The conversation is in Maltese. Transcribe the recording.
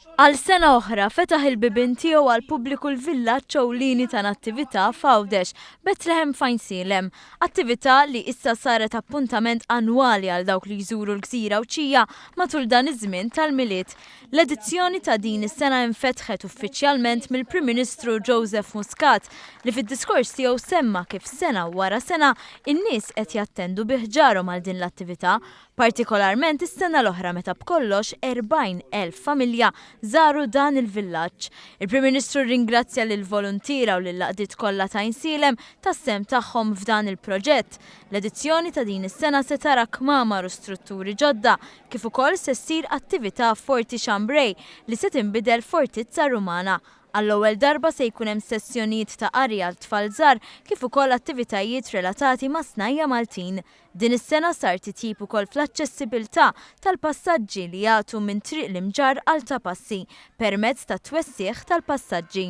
Għal sena oħra fetaħ il-bibin tiegħu għal pubbliku l-villaġġ ewlieni ta' attività f'Għawdex, Bethlehem Fajnsilem, attività li issa saret appuntament annwali għal dawk li jżuru l-Gżira u Ċija matul dan iż-żmien tal-miliet. L-edizzjoni ta' din is-sena infetħet uffiċjalment mill-Prim Ministru Joseph Muscat li fid-diskors tiegħu semma kif sena wara sena in-nies qed jattendu bi ħġarhom għal din l-attività, partikolarment is-sena l-oħra meta b'kollox 40,000 familja żaru dan il-villaġġ. Il-Prim Ministru ringrazzja lil volontira u lil laqdiet kollha ta' Insilem tas-sem tagħhom f'dan il-proġett. L-edizzjoni ta' din is-sena se tara kmamar u strutturi ġodda kif ukoll se ssir attività Forti Xambrej li se tinbidel Fortizza Rumana. Għall-ewwel darba se jkun hemm sessjonijiet ta' qari għal tfal żgħar kif ukoll attivitajiet relatati ma' snajja Maltin. Din is-sena sar titjib ukoll fl-aċċessibilità tal-passaġġi li jagħtu minn triq l-imġarr għal ta' passi permezz ta' twessieħ tal-passaġġi.